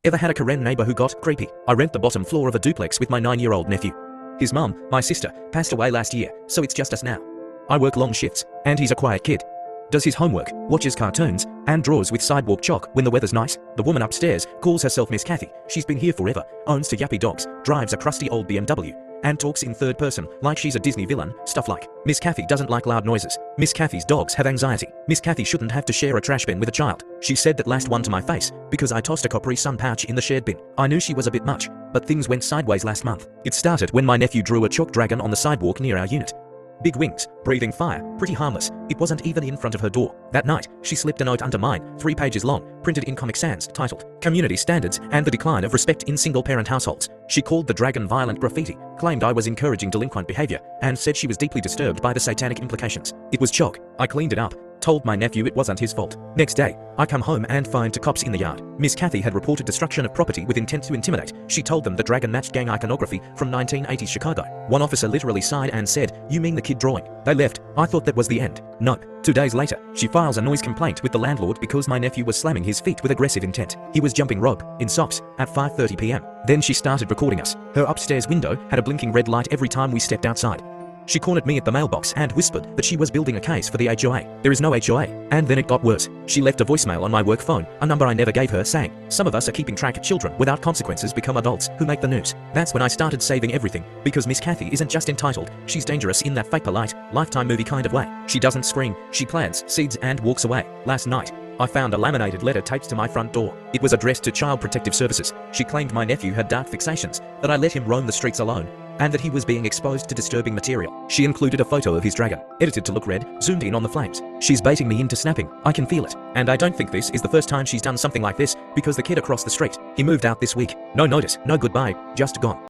Ever had a Karen neighbor who got creepy? I rent the bottom floor of a duplex with my 9-year-old nephew. His mum, my sister, passed away last year, so it's just us now. I work long shifts, and he's a quiet kid. Does his homework, watches cartoons, and draws with sidewalk chalk when the weather's nice. The woman upstairs calls herself Miss Cathy. She's been here forever, owns 2 yuppie dogs, drives a crusty old BMW, and talks in third person like she's a Disney villain, stuff like, Miss Cathy doesn't like loud noises. Miss Cathy's dogs have anxiety. Miss Cathy shouldn't have to share a trash bin with a child. She said that last one to my face, because I tossed a Capri Sun pouch in the shared bin. I knew she was a bit much, but things went sideways last month. It started when my nephew drew a chalk dragon on the sidewalk near our unit. Big wings, breathing fire, pretty harmless. It wasn't even in front of her door. That night, she slipped a note under mine, 3 pages long, printed in Comic Sans, titled, Community Standards and the Decline of Respect in Single-Parent Households. She called the dragon violent graffiti, claimed I was encouraging delinquent behavior, and said she was deeply disturbed by the satanic implications. It was chalk. I cleaned it up, told my nephew it wasn't his fault. Next day, I come home and find 2 cops in the yard. Miss Cathy had reported destruction of property with intent to intimidate. She told them the dragon matched gang iconography from 1980s Chicago. One officer literally sighed and said, "You mean the kid drawing?" They left. I thought that was the end. Nope. 2 days later, she files a noise complaint with the landlord because my nephew was slamming his feet with aggressive intent. He was jumping rope, in socks, at 5:30 p.m. Then she started recording us. Her upstairs window had a blinking red light every time we stepped outside. She cornered me at the mailbox and whispered that she was building a case for the HOA. There is no HOA. And then it got worse. She left a voicemail on my work phone, a number I never gave her, saying, "Some of us are keeping track of children without consequences become adults who make the news." That's when I started saving everything, because Miss Cathy isn't just entitled, she's dangerous in that fake polite, Lifetime movie kind of way. She doesn't scream, she plants seeds and walks away. Last night, I found a laminated letter taped to my front door. It was addressed to Child Protective Services. She claimed my nephew had dark fixations, that I let him roam the streets alone, and that he was being exposed to disturbing material. She included a photo of his dragon, edited to look red, zoomed in on the flames. She's baiting me into snapping. I can feel it. And I don't think this is the first time she's done something like this, because the kid across the street, he moved out this week. No notice, no goodbye, just gone.